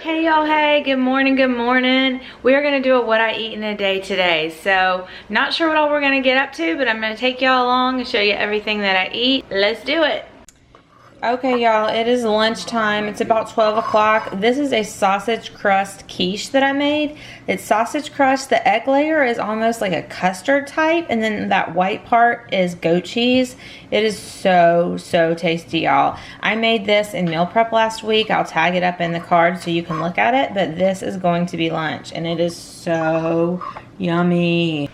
Hey y'all, hey, good morning, good morning. We are gonna do a what I eat in a day today. So, not sure what all we're gonna get up to, but I'm gonna take y'all along and show you everything that I eat. Let's do it. Okay y'all, it is lunchtime. It's about 12 o'clock. This is a sausage crust quiche that I made. It's sausage crust. The egg layer is almost like a custard type, and then that white part is goat cheese. It is so tasty, y'all. I made this in meal prep last week. I'll tag it up in the card so you can look at it, but this is going to be lunch, and it is so yummy.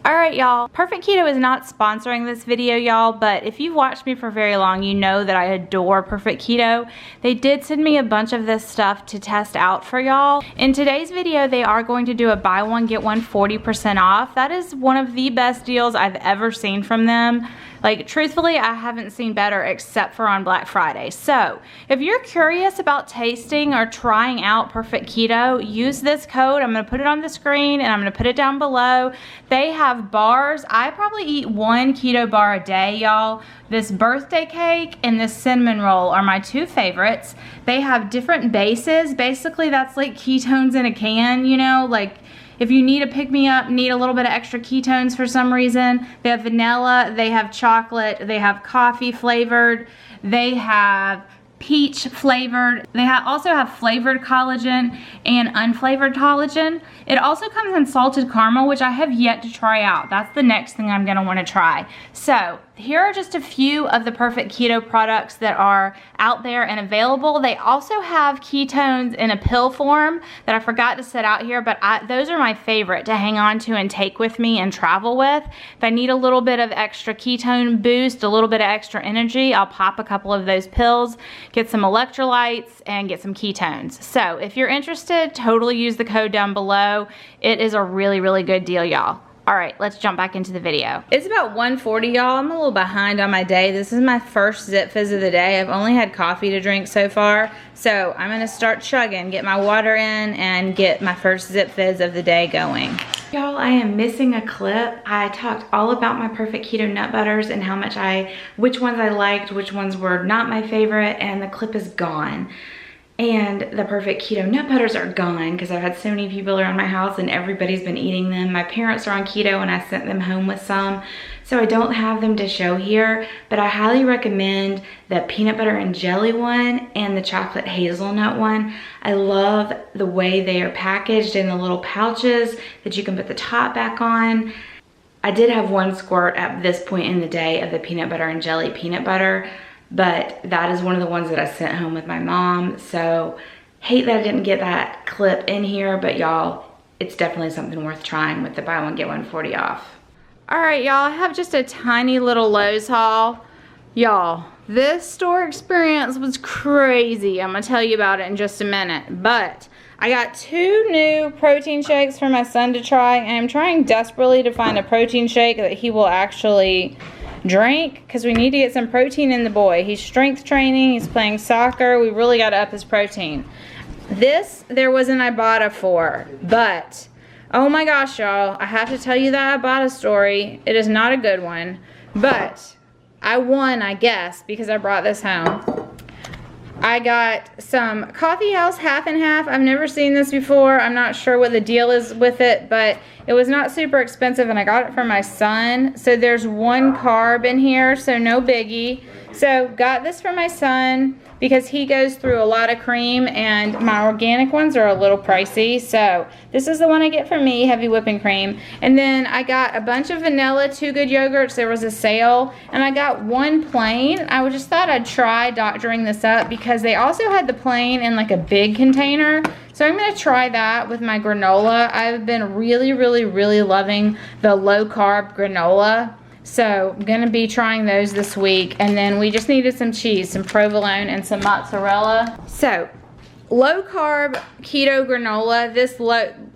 Alright y'all, Perfect Keto is not sponsoring this video, y'all, but if you've watched me for very long, you know that I adore Perfect Keto. They did send me a bunch of this stuff to test out for y'all. In today's video, they are going to do a buy one, get one 40% off. That is one of the best deals I've ever seen from them. Like, truthfully, I haven't seen better except for on Black Friday. So, if you're curious about tasting or trying out Perfect Keto, use this code. I'm going to put it on the screen and I'm going to put it down below. They have bars. I probably eat one keto bar a day, y'all. This birthday cake and this cinnamon roll are my two favorites. They have different bases. Basically, that's like ketones in a can, you know, like if you need a pick-me-up, need a little bit of extra ketones for some reason, they have vanilla, they have chocolate, they have coffee flavored, they have peach flavored, they also have flavored collagen and unflavored collagen. It also comes in salted caramel, which I have yet to try out. That's the next thing I'm gonna wanna try. So, here are just a few of the Perfect Keto products that are out there and available. They also have ketones in a pill form that I forgot to set out here, but those are my favorite to hang on to and take with me and travel with. If I need a little bit of extra ketone boost, a little bit of extra energy, I'll pop a couple of those pills, get some electrolytes, and get some ketones. So if you're interested, totally use the code down below. It is a really good deal, y'all. All right, let's jump back into the video. It's about 1:40, y'all. I'm a little behind on my day. This is my first Zip Fizz of the day. I've only had coffee to drink so far, so I'm gonna start chugging, get my water in, and get my first Zip Fizz of the day going. Y'all, I am missing a clip. I talked all about my Perfect Keto nut butters and how much which ones I liked, which ones were not my favorite, and the clip is gone. And the Perfect Keto nut butters are gone because I've had so many people around my house and everybody's been eating them. My parents are on keto and I sent them home with some, so I don't have them to show here, but I highly recommend the peanut butter and jelly one and the chocolate hazelnut one. I love the way they are packaged in the little pouches that you can put the top back on. I did have one squirt at this point in the day of the peanut butter and jelly peanut butter, but that is one of the ones that I sent home with my mom. So hate that I didn't get that clip in here, but y'all, it's definitely something worth trying with the buy one get one 40 off. All right, y'all, I have just a tiny little Lowe's haul. Y'all, this store experience was crazy. I'm gonna tell you about it in just a minute, but I got 2 new protein shakes for my son to try, and I'm trying desperately to find a protein shake that he will actually drink, because we need to get some protein in the boy. He's strength training, he's playing soccer, we really got to up his protein. This there was an Ibotta for, but oh my gosh, y'all, I have to tell you that Ibotta story. It is not a good one, but I won, I guess, because I brought this home. I got some coffee house half and half. I've never seen this before. I'm not sure what the deal is with it, but it was not super expensive and I got it for my son. So there's 1 carb in here, so no biggie. So got this for my son because he goes through a lot of cream and my organic ones are a little pricey. So this is the one I get for me, heavy whipping cream. And then I got a bunch of vanilla 2 Good yogurts. There was a sale, and I got 1 plain. I just thought I'd try doctoring this up because they also had the plain in like a big container. So I'm gonna try that with my granola. I've been really loving the low carb granola. So I'm gonna be trying those this week. And then we just needed some cheese, some provolone and some mozzarella. So low carb keto granola.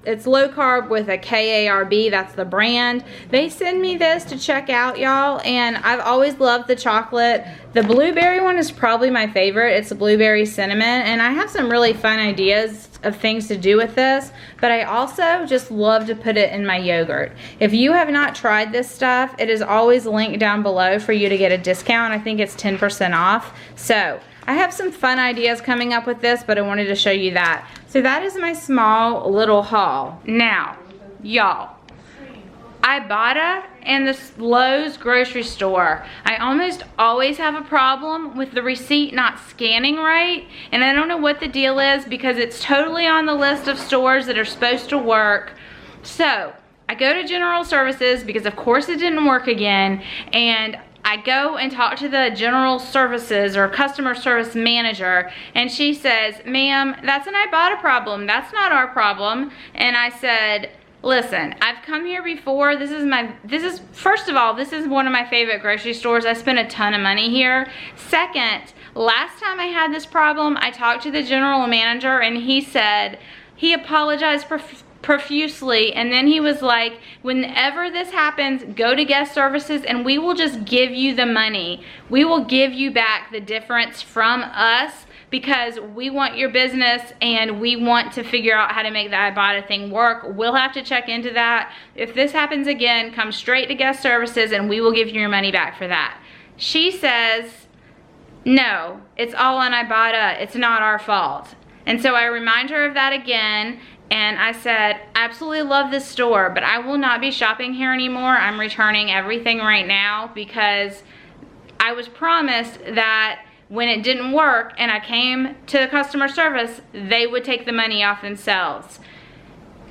It's low carb with a KARB, that's the brand. They send me this to check out, y'all, and I've always loved the chocolate. The blueberry one is probably my favorite. It's a blueberry cinnamon, and I have some really fun ideas of things to do with this, but I also just love to put it in my yogurt. If you have not tried this stuff, it is always linked down below for you to get a discount. I think it's 10% off. So I have some fun ideas coming up with this, but I wanted to show you that. So that is my small little haul. Now, y'all, Ibotta and the Lowe's grocery store, I almost always have a problem with the receipt not scanning right, and I don't know what the deal is because it's totally on the list of stores that are supposed to work. So I go to General Services because of course it didn't work again, and I go and talk to the General Services or customer service manager, and she says, ma'am, that's an Ibotta problem, that's not our problem. And I said, listen, I've come here before. First of all, this is one of my favorite grocery stores. I spend a ton of money here. Second, last time I had this problem, I talked to the general manager and he said, he apologized profusely, and then he was like, whenever this happens, go to guest services and we will just give you the money. We will give you back the difference from us, because we want your business and we want to figure out how to make the Ibotta thing work. We'll have to check into that. If this happens again, come straight to guest services and we will give you your money back for that. She says, no, it's all on Ibotta, it's not our fault. And so I remind her of that again, and I said, absolutely love this store, but I will not be shopping here anymore. I'm returning everything right now because I was promised that when it didn't work and I came to the customer service, they would take the money off themselves.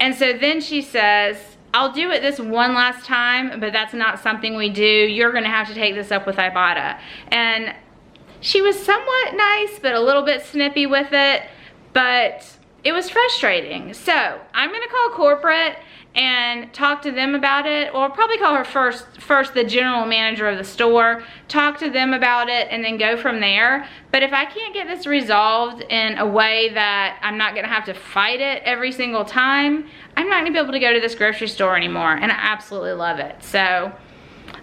And so then she says, I'll do it this one last time, but that's not something we do. You're gonna have to take this up with Ibotta. And she was somewhat nice, but a little bit snippy with it, but it was frustrating. So I'm gonna call corporate and talk to them about it, or probably call her first the general manager of the store, talk to them about it, and then go from there. But if I can't get this resolved in a way that I'm not gonna have to fight it every single time, I'm not gonna be able to go to this grocery store anymore, and I absolutely love it. So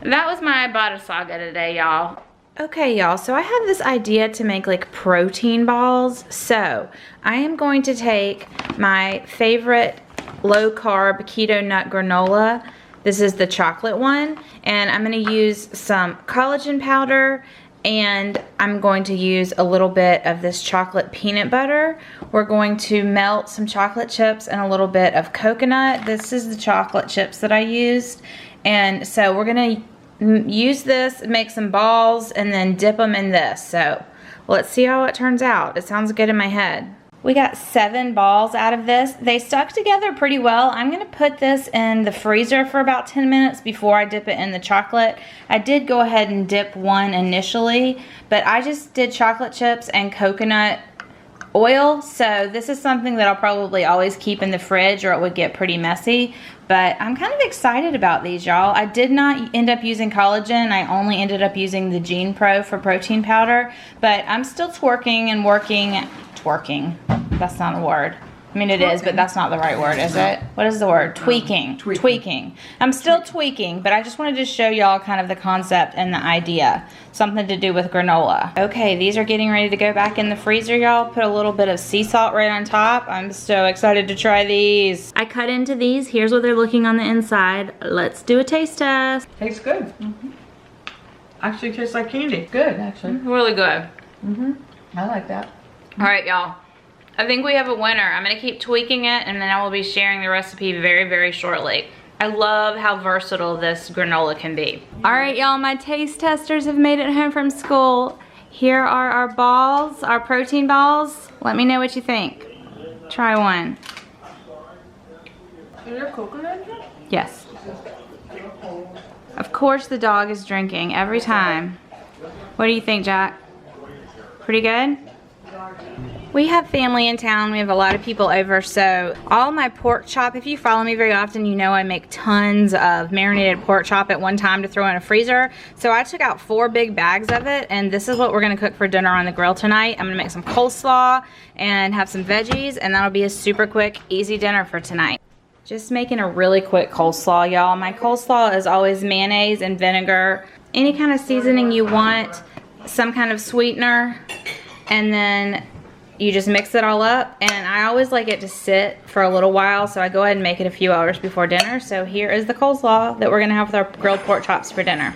that was my Ibotta saga today, y'all. Okay, y'all, so I have this idea to make like protein balls. So I am going to take my favorite low carb keto nut granola. This is the chocolate one, and I'm going to use some collagen powder, and I'm going to use a little bit of this chocolate peanut butter. We're going to melt some chocolate chips and a little bit of coconut. This is the chocolate chips that I used, and so we're going to use this, make some balls, and then dip them in this. So let's see how it turns out. It sounds good in my head. We got 7 balls out of this. They stuck together pretty well. I'm gonna put this in the freezer for about 10 minutes before I dip it in the chocolate. I did go ahead and dip one initially, but I just did chocolate chips and coconut oil, so this is something that I'll probably always keep in the fridge or it would get pretty messy. But I'm kind of excited about these, y'all. I did not end up using collagen. I only ended up using the Gene Pro for protein powder, but I'm still twerking and working. Twerking, that's not a word. I mean, it is, but that's not the right word, is it? What is the word? Tweaking. Tweaking. I'm still tweaking, but I just wanted to show y'all kind of the concept and the idea. Something to do with granola. Okay, these are getting ready to go back in the freezer, y'all. Put a little bit of sea salt right on top. I'm so excited to try these. I cut into these. Here's what they're looking on the inside. Let's do a taste test. Tastes good. Mm-hmm. Actually tastes like candy. Good, actually. Really good. Mm-hmm. I like that. All right, y'all. I think we have a winner. I'm gonna keep tweaking it, and then I will be sharing the recipe very, very shortly. I love how versatile this granola can be. All right, y'all, my taste testers have made it home from school. Here are our balls, our protein balls. Let me know what you think. Try one. Is there coconut in it? Yes. Of course the dog is drinking every time. What do you think, Jack? Pretty good? We have family in town. We have a lot of people over, so all my pork chop, if you follow me very often, you know I make tons of marinated pork chop at one time to throw in a freezer. So I took out 4 big bags of it, and this is what we're gonna cook for dinner on the grill tonight. I'm gonna make some coleslaw and have some veggies, and that'll be a super quick, easy dinner for tonight. Just making a really quick coleslaw, y'all. My coleslaw is always mayonnaise and vinegar, any kind of seasoning you want, some kind of sweetener, and then you just mix it all up, and I always like it to sit for a little while, so I go ahead and make it a few hours before dinner. So here is the coleslaw that we're gonna have with our grilled pork chops for dinner.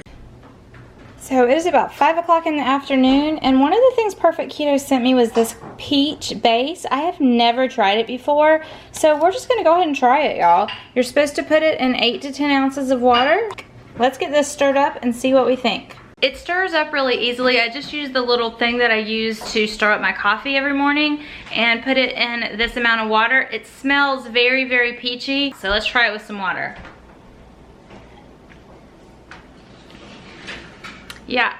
So it is about 5 o'clock in the afternoon, and one of the things Perfect Keto sent me was this peach base. I have never tried it before, so we're just gonna go ahead and try it, y'all. You're supposed to put it in 8 to 10 ounces of water. Let's get this stirred up and see what we think. It stirs up really easily. I just use the little thing that I use to stir up my coffee every morning and put it in this amount of water. It smells very, very peachy, so let's try it with some water. Yeah,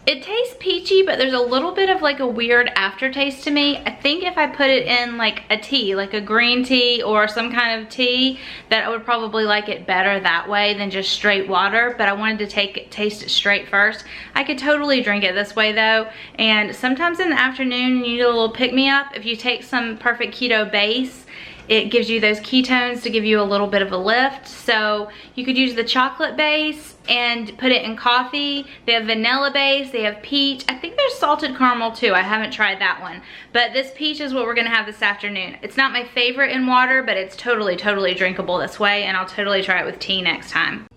it tastes peachy, but there's a little bit of like a weird aftertaste to me. I think if I put it in like a tea, like a green tea or some kind of tea, that I would probably like it better that way than just straight water, but I wanted to taste it straight first. I could totally drink it this way though, and sometimes in the afternoon you need a little pick-me-up. If you take some Perfect Keto base, it gives you those ketones to give you a little bit of a lift. So you could use the chocolate base and put it in coffee. They have vanilla base, they have peach. I think there's salted caramel too. I haven't tried that one. But this peach is what we're gonna have this afternoon. It's not my favorite in water, but it's totally, totally drinkable this way, and I'll totally try it with tea next time.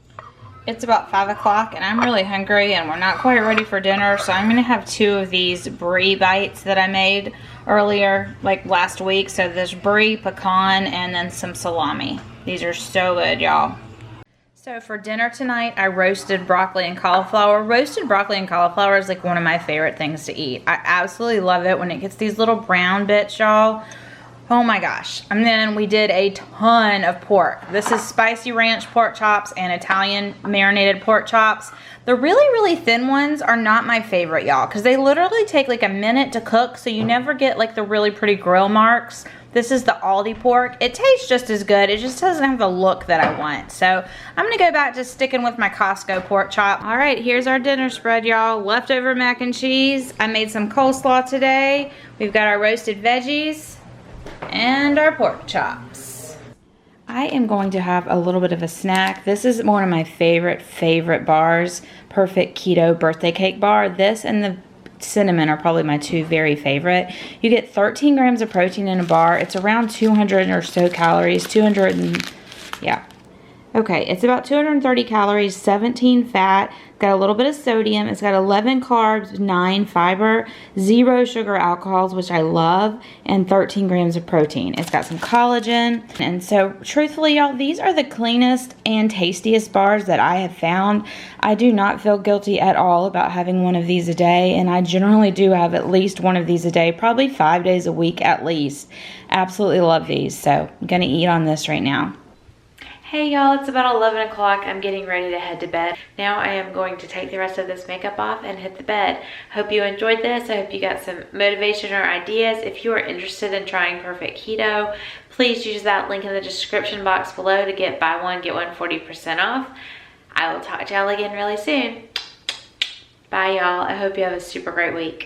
It's about 5 o'clock and I'm really hungry and we're not quite ready for dinner, so I'm gonna have 2 of these brie bites that I made earlier, like last week. So there's brie, pecan, and then some salami. These are so good, y'all. So for dinner tonight, I roasted broccoli and cauliflower. Roasted broccoli and cauliflower is like one of my favorite things to eat. I absolutely love it when it gets these little brown bits, y'all. Oh my gosh. And then we did a ton of pork. This is spicy ranch pork chops and Italian marinated pork chops. The really, really thin ones are not my favorite, y'all, because they literally take like a minute to cook, so you never get like the really pretty grill marks. This is the Aldi pork. It tastes just as good. It just doesn't have the look that I want. So I'm gonna go back to sticking with my Costco pork chop. All right, here's our dinner spread, y'all. Leftover mac and cheese. I made some coleslaw today. We've got our roasted veggies and our pork chops. I am going to have a little bit of a snack. This is one of my favorite bars, Perfect Keto birthday cake bar. This and the cinnamon are probably my 2 very favorite. You get 13 grams of protein in a bar. It's around 200 or so calories, yeah. Okay, it's about 230 calories, 17 fat, got a little bit of sodium, it's got 11 carbs, 9 fiber, 0 sugar alcohols, which I love, and 13 grams of protein. It's got some collagen, and so truthfully, y'all, these are the cleanest and tastiest bars that I have found. I do not feel guilty at all about having one of these a day, and I generally do have at least one of these a day, probably 5 days a week at least. Absolutely love these, so I'm gonna eat on this right now. Hey y'all, it's about 11 o'clock. I'm getting ready to head to bed. Now I am going to take the rest of this makeup off and hit the bed. Hope you enjoyed this. I hope you got some motivation or ideas. If you are interested in trying Perfect Keto, please use that link in the description box below to get buy one, get one 40% off. I will talk to y'all again really soon. Bye y'all. I hope you have a super great week.